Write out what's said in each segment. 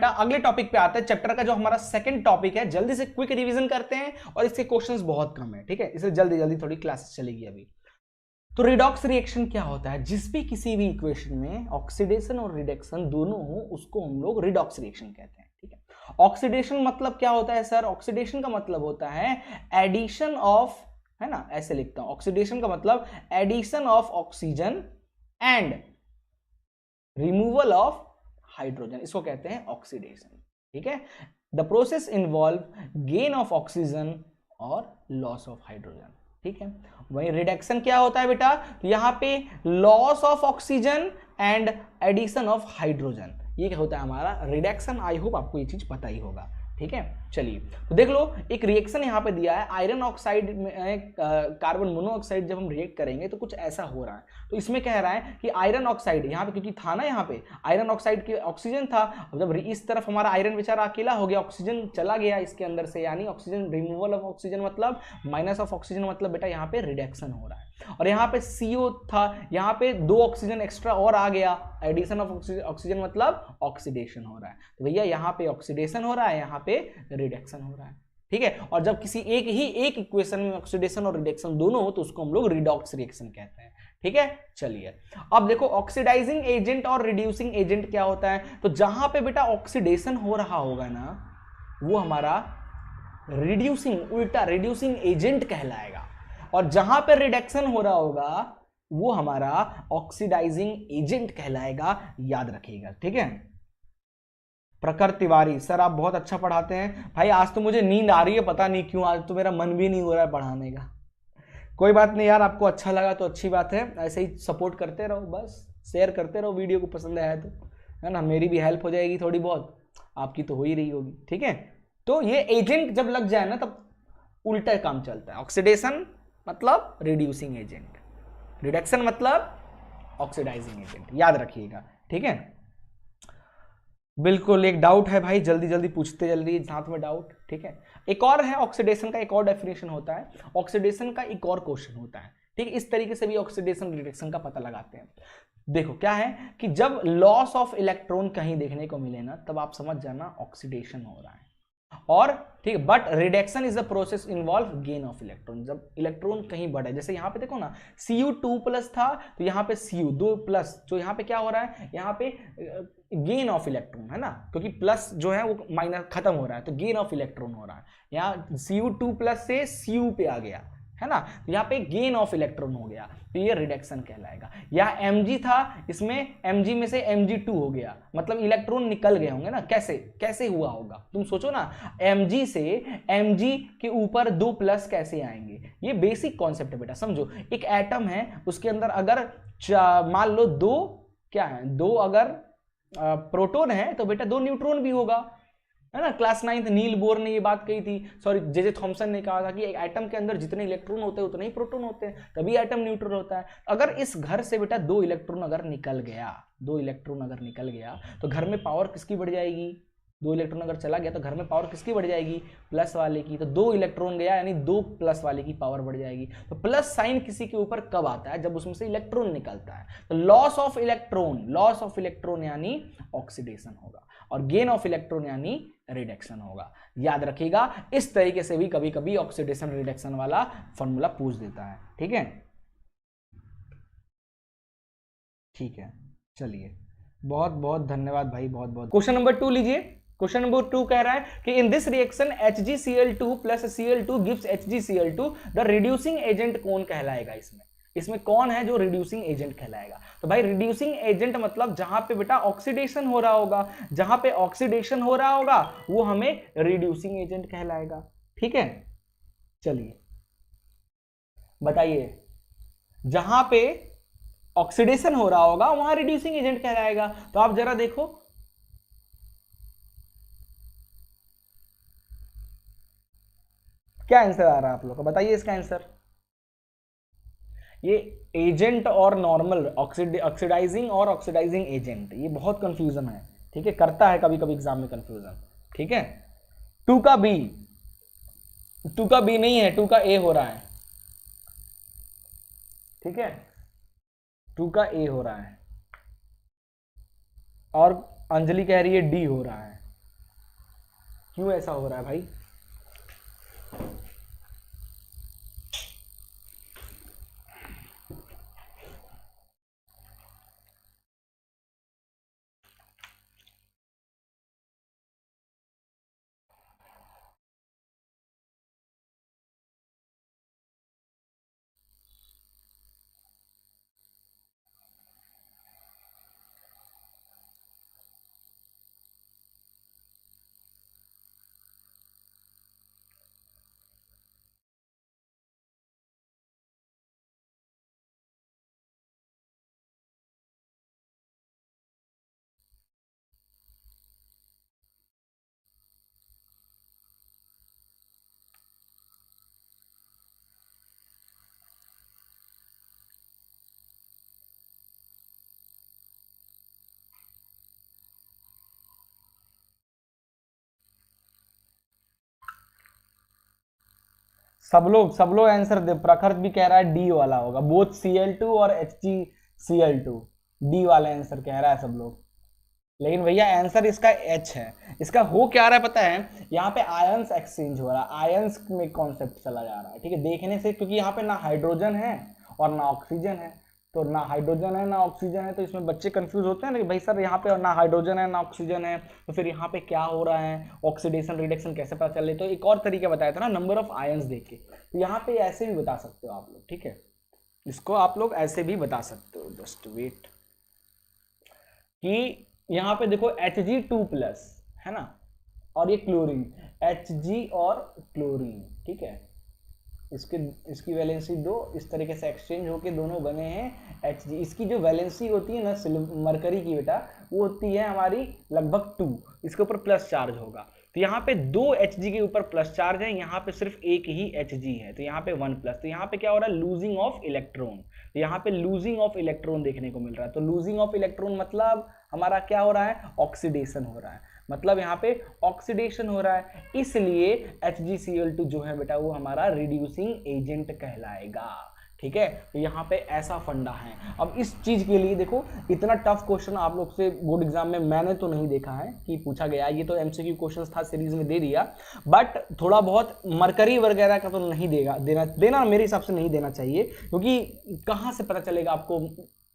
बेटा अगले टॉपिक पे आते हैं, चैप्टर का जो हमारा सेकंड टॉपिक है। जल्दी से क्विक रिवीजन करते हैं और इसके क्वेश्चंस बहुत कम है, ठीक है, इसलिए जल्दी जल्दी थोड़ी क्लासेस चलेगी अभी। तो रिडॉक्स रिएक्शन क्या होता है? जिस भी किसी भी इक्वेशन में ऑक्सीडेशन और रिडक्शन दोनों हो उसको हम लोग रिडॉक्स रिएक्शन कहते हैं, ठीक है। ऑक्सीडेशन मतलब क्या होता है सर? ऑक्सीडेशन का मतलब होता है एडिशन ऑफ, है ना, ऐसे लिखता हूं, ऑक्सीडेशन का मतलब addition of oxygen and removal of hydrogen, इसको कहते हैं ऑक्सीडेशन, ठीक है। The process involve gain of oxygen और लॉस ऑफ हाइड्रोजन, ठीक है। वही रिडक्शन क्या होता है बेटा? तो यहां पे loss of oxygen and addition of hydrogen, ये क्या होता है हमारा रिडक्शन। आई होप आपको ये चीज पता ही होगा, ठीक है। चलिए तो देख लो, एक रिएक्शन यहां पे दिया है, आयरन ऑक्साइड में कार्बन मोनोऑक्साइड जब हम रिएक्ट करेंगे तो कुछ ऐसा हो रहा है। तो इसमें कह रहा है कि आयरन ऑक्साइड यहाँ पे, क्योंकि था ना यहाँ पे आयरन ऑक्साइड की ऑक्सीजन था, अब जब इस तरफ हमारा आयरन बेचारा अकेला हो गया, ऑक्सीजन चला गया इसके अंदर से, यानी ऑक्सीजन रिमूवल ऑफ ऑक्सीजन मतलब माइनस ऑफ ऑक्सीजन, मतलब बेटा यहाँ पे रिडक्शन हो रहा है। और यहाँ पे CO था, यहाँ पे 2 ऑक्सीजन एक्स्ट्रा और आ गया, एडिशन ऑफ ऑक्सीजन मतलब ऑक्सीडेशन हो रहा है। तो भैया यहाँ पे ऑक्सीडेशन हो रहा है, यहाँ पे रिडक्शन हो रहा है, ठीक है। और जब किसी एक इक्वेशन में ऑक्सीडेशन और रिडक्शन दोनों हो तो उसको हम लोग रिडॉक्स रिएक्शन कहते हैं, ठीक है। चलिए अब देखो, ऑक्सीडाइजिंग एजेंट और रिड्यूसिंग एजेंट क्या होता है? तो जहां पे बेटा ऑक्सीडेशन हो रहा होगा ना, वो हमारा रिड्यूसिंग, उल्टा रिड्यूसिंग एजेंट कहलाएगा, और जहां पे रिडक्शन हो रहा होगा वो हमारा ऑक्सीडाइजिंग एजेंट कहलाएगा, याद रखिएगा, ठीक है। प्रखर तिवारी सर, आप बहुत अच्छा पढ़ाते हैं भाई। आज तो मुझे नींद आ रही है, पता नहीं क्यों, आज तो मेरा मन भी नहीं हो रहा है पढ़ाने का। कोई बात नहीं यार, आपको अच्छा लगा तो अच्छी बात है, ऐसे ही सपोर्ट करते रहो, बस शेयर करते रहो वीडियो को, पसंद आया तो, है ना, मेरी भी हेल्प हो जाएगी थोड़ी बहुत, आपकी तो हो ही रही होगी, ठीक है। तो ये एजेंट जब लग जाए ना तब उल्टा काम चलता है। ऑक्सीडेशन मतलब रिड्यूसिंग एजेंट, रिडक्शन मतलब ऑक्सीडाइजिंग एजेंट, याद रखिएगा, ठीक है। बिल्कुल, एक डाउट है भाई, जल्दी जल्दी पूछते, जल्दी साथ में डाउट, ठीक है। एक और है ऑक्सीडेशन का, एक और डेफिनेशन होता है, ऑक्सीडेशन का एक और क्वेश्चन होता है, ठीक है। इस तरीके से भी ऑक्सीडेशन रिडक्शन का पता लगाते हैं। देखो क्या है कि जब लॉस ऑफ इलेक्ट्रॉन कहीं देखने को मिले ना, तब आप समझ जाना ऑक्सीडेशन हो रहा है, और ठीक है। But reduction is the process involve gain of electron, जब इलेक्ट्रॉन कहीं बढ़े, जैसे यहाँ पे देखो ना Cu2+ था, तो यहाँ पे Cu2+, तो यहाँ पे क्या हो रहा है, यहाँ पे गेन ऑफ इलेक्ट्रॉन, है ना, क्योंकि प्लस जो है वो माइनस खत्म हो रहा है, तो गेन ऑफ इलेक्ट्रॉन हो रहा है। यहाँ Cu2+ से Cu पे आ गया, है ना, तो यहाँ पे गेन ऑफ इलेक्ट्रॉन हो गया, तो ये रिडक्शन कहलाएगा। या Mg था, इसमें Mg में से Mg2 हो गया, मतलब इलेक्ट्रॉन निकल गए होंगे ना, कैसे कैसे हुआ होगा, तुम सोचो ना, Mg से Mg के ऊपर 2+ कैसे आएंगे। ये बेसिक कॉन्सेप्ट है बेटा, समझो। एक एटम है, उसके अंदर अगर मान लो 2 क्या है, 2 अगर प्रोटॉन है तो बेटा 2 न्यूट्रॉन भी होगा, है ना। क्लास 9th नील बोर ने ये बात कही थी, सॉरी जे थॉमसन ने कहा था कि एक एटम के अंदर जितने इलेक्ट्रॉन होते हैं उतने ही प्रोटॉन होते हैं, तभी एटम न्यूट्रल होता है। अगर इस घर से बेटा 2 इलेक्ट्रॉन अगर निकल गया, 2 इलेक्ट्रॉन अगर निकल गया, तो घर में पावर किसकी बढ़ जाएगी? 2 इलेक्ट्रॉन अगर चला गया तो घर में पावर किसकी बढ़ जाएगी? प्लस वाले की। तो 2 इलेक्ट्रॉन गया यानी 2 प्लस वाले की पावर बढ़ जाएगी। तो प्लस साइन किसी के ऊपर कब आता है? जब उसमें से इलेक्ट्रॉन निकलता है। तो लॉस ऑफ इलेक्ट्रॉन यानी ऑक्सीडेशन होगा, और गेन ऑफ इलेक्ट्रॉन यानी रिडक्शन होगा, याद रखिएगा। इस तरीके से भी कभी कभी ऑक्सीडेशन रिडक्शन वाला फॉर्मूला पूछ देता है, ठीक है। ठीक है, चलिए, बहुत बहुत धन्यवाद भाई, बहुत बहुत। क्वेश्चन नंबर 2 लीजिए। क्वेश्चन नंबर 2 कह रहा है कि in this reaction HgCl2 plus Cl2 gives HgCl2, the reducing agent कौन कहलाएगा? इसमें कौन है जो रिड्यूसिंग एजेंट कहलाएगा? तो भाई रिड्यूसिंग एजेंट मतलब जहां पे बेटा ऑक्सीडेशन हो रहा होगा, जहां पे ऑक्सीडेशन हो रहा होगा वो हमें रिड्यूसिंग एजेंट कहलाएगा, ठीक है। चलिए बताइए, जहां पे ऑक्सीडेशन हो रहा होगा वहां रिड्यूसिंग एजेंट कहलाएगा। तो आप जरा देखो, क्या आंसर आ रहा है आप लोग का, बताइए इसका आंसर। ये एजेंट और नॉर्मल, ऑक्सीडाइजिंग और ऑक्सीडाइजिंग एजेंट, ये बहुत कंफ्यूजन है, ठीक है, करता है कभी कभी एग्जाम में कंफ्यूजन, ठीक है। 2 का बी, 2 का बी नहीं है, 2 का ए हो रहा है, ठीक है, 2 का ए हो रहा है, और अंजलि कह रही है डी हो रहा है, क्यों ऐसा हो रहा है भाई? सब लोग आंसर दे। प्रखर भी कह रहा है डी वाला होगा, बोथ Cl2 और HgCl2, डी वाला आंसर कह रहा है सब लोग। लेकिन भैया आंसर इसका H है। इसका हो क्या रहा है पता है? यहाँ पे आयंस एक्सचेंज हो रहा है, आयंस में कॉन्सेप्ट चला जा रहा है, ठीक है, देखने से, क्योंकि यहाँ पे ना हाइड्रोजन है और ना ऑक्सीजन है। तो ना हाइड्रोजन है ना ऑक्सीजन है, तो इसमें बच्चे कंफ्यूज होते हैं ना कि भाई सर यहाँ पे ना हाइड्रोजन है ना ऑक्सीजन है, तो फिर यहाँ पे क्या हो रहा है, ऑक्सीडेशन रिडक्शन कैसे पता चले? तो एक और तरीका बताया था ना, नंबर ऑफ आयंस देख के। तो यहाँ पे ऐसे भी बता सकते हो आप लोग, ठीक है, इसको आप लोग ऐसे भी बता सकते हो। जस्ट वेट, कि यहाँ पे देखो Hg2+ है ना, और ये क्लोरीन, Hg और क्लोरीन, ठीक है, इसकी वैलेंसी 2, इस तरीके से एक्सचेंज होके दोनों बने हैं Hg। इसकी जो वैलेंसी होती है ना मरकरी की बेटा, वो होती है हमारी लगभग 2, इसके ऊपर प्लस चार्ज होगा। तो यहाँ पे 2 Hg के ऊपर प्लस चार्ज है, यहाँ पे सिर्फ एक ही Hg है, तो यहाँ पे 1+। तो यहाँ पे क्या हो रहा है? Losing of electron. तो यहाँ पे लूजिंग ऑफ इलेक्ट्रॉन देखने को मिल रहा है। तो लूजिंग ऑफ इलेक्ट्रॉन मतलब हमारा क्या हो रहा है? ऑक्सीडेशन हो रहा है, मतलब यहाँ पे ऑक्सीडेशन हो रहा है, इसलिए HgCl2 जो है बेटा वो हमारा रिड्यूसिंग एजेंट कहलाएगा, ठीक है। तो यहाँ पे ऐसा फंडा है। अब इस चीज के लिए देखो, इतना टफ क्वेश्चन आप लोग से बोर्ड एग्जाम में मैंने तो नहीं देखा है कि पूछा गया। ये तो एमसीक्यू क्वेश्चन था, सीरीज में दे दिया, बट थोड़ा बहुत मरकरी वगैरह का तो नहीं देना मेरे हिसाब से नहीं देना चाहिए, क्योंकि कहाँ से पता चलेगा आपको?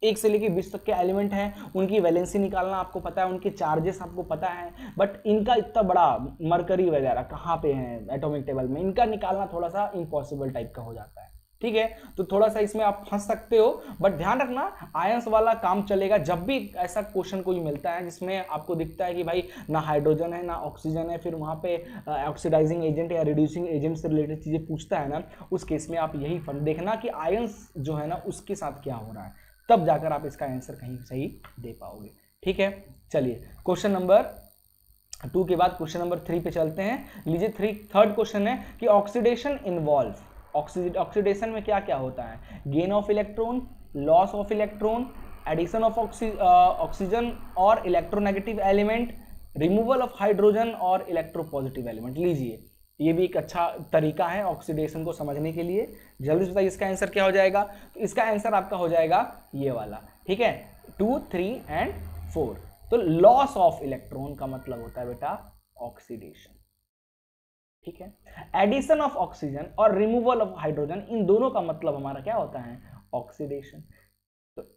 1 से लेकर 20 तक के एलिमेंट हैं, उनकी वैलेंसी निकालना आपको पता है, उनके चार्जेस आपको पता है, बट इनका इतना बड़ा मरकरी वगैरह कहाँ पे है एटॉमिक टेबल में, इनका निकालना थोड़ा सा इम्पॉसिबल टाइप का हो जाता है, ठीक है। तो थोड़ा सा इसमें आप फंस सकते हो, बट ध्यान रखना आयंस वाला काम चलेगा जब भी ऐसा क्वेश्चन कोई मिलता है जिसमें आपको दिखता है कि भाई ना हाइड्रोजन है ना ऑक्सीजन है, फिर वहां पे ऑक्सीडाइजिंग एजेंट या रिड्यूसिंग एजेंट से रिलेटेड चीजें पूछता है ना, उस केस में आप यही फंड देखना कि आयंस जो है ना उसके साथ क्या हो रहा है, तब जाकर आप इसका आंसर कहीं सही दे पाओगे, ठीक है। चलिए क्वेश्चन नंबर 2 के बाद क्वेश्चन नंबर 3 पे चलते हैं। लीजिए थर्ड क्वेश्चन है कि ऑक्सीडेशन इन्वॉल्व, ऑक्सीडेशन में क्या क्या होता है? Gain of electron, loss of electron, addition of oxygen और electronegative element, removal of hydrogen और इलेक्ट्रोपॉजिटिव एलिमेंट। लीजिए ये भी एक अच्छा तरीका है ऑक्सीडेशन को समझने के लिए। जल्दी से बताइए इसका आंसर क्या हो जाएगा? तो इसका आंसर आपका हो जाएगा ये वाला, ठीक है, 2, 3 एंड 4। तो लॉस ऑफ इलेक्ट्रॉन का मतलब होता है बेटा ऑक्सीडेशन, ठीक है। एडिशन ऑफ ऑक्सीजन और रिमूवल ऑफ हाइड्रोजन, इन दोनों का मतलब हमारा क्या होता है? ऑक्सीडेशन। तो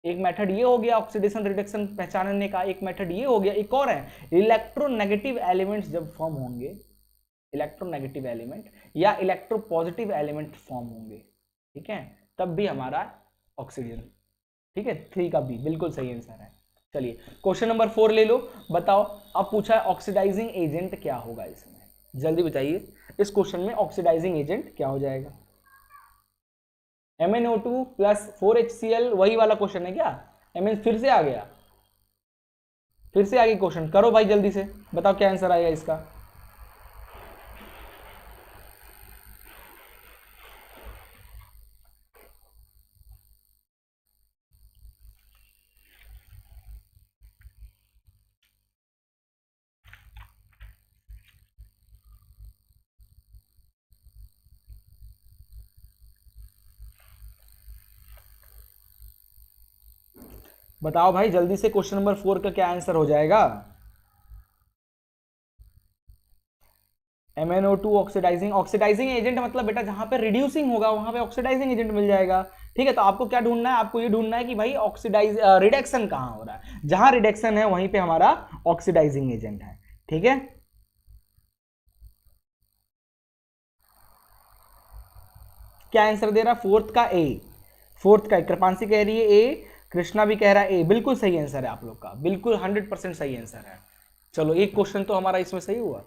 एक मेथड ये हो गया ऑक्सीडेशन रिडक्शन पहचानने का, एक मेथड ये हो गया, एक और है इलेक्ट्रोनेगेटिव एलिमेंट्स जब फॉर्म होंगे, इलेक्ट्रोनेगेटिव एलिमेंट या इलेक्ट्रोपॉजिटिव एलिमेंट फॉर्म होंगे, ठीक है, तब भी हमारा ऑक्सीजन, ठीक है। 3 का बी बिल्कुल सही आंसर है। चलिए क्वेश्चन नंबर 4 ले लो, बताओ। अब पूछा है ऑक्सीडाइजिंग एजेंट क्या होगा इसमें, जल्दी बताइए इस क्वेश्चन में ऑक्सीडाइजिंग एजेंट क्या हो जाएगा? MnO2 + 4HCl, वही वाला क्वेश्चन है क्या? Mn फिर से आ गया, फिर से आ गया क्वेश्चन, करो भाई जल्दी से, बताओ क्या आंसर आएगा इसका। बताओ भाई जल्दी से, क्वेश्चन नंबर 4 का क्या आंसर हो जाएगा? MnO2 ऑक्सीडाइजिंग, ऑक्सीडाइजिंग एजेंट मतलब बेटा जहां पे रिड्यूसिंग होगा वहां पे ऑक्सीडाइजिंग एजेंट मिल जाएगा। ठीक है, तो आपको क्या ढूंढना है, आपको ये ढूंढना है कि भाई ऑक्सीडाइज रिडक्शन कहां हो रहा है, जहां रिडक्शन है वहीं पे हमारा ऑक्सीडाइजिंग एजेंट है। ठीक है, क्या आंसर दे रहा है, फोर्थ का ए, फोर्थ का, कृपांशी कह रही है ए, कृष्णा भी कह रहा है ए, बिल्कुल सही आंसर है आप लोग का, बिल्कुल 100% सही आंसर है। चलो एक क्वेश्चन तो हमारा इसमें सही हुआ,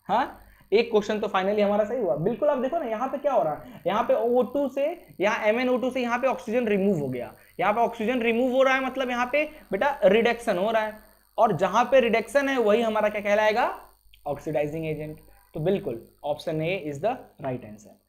हाँ एक क्वेश्चन तो फाइनली हमारा सही हुआ। बिल्कुल, आप देखो ना यहाँ पे क्या हो रहा है, यहाँ पे O2 से, यहाँ MnO2 से यहाँ पे ऑक्सीजन रिमूव हो गया, यहाँ पे ऑक्सीजन रिमूव हो रहा है मतलब यहाँ पे बेटा रिडक्शन हो रहा है, और जहां पे रिडक्शन है वही हमारा क्या कहलाएगा, ऑक्सीडाइजिंग एजेंट। तो बिल्कुल option A is the right answer.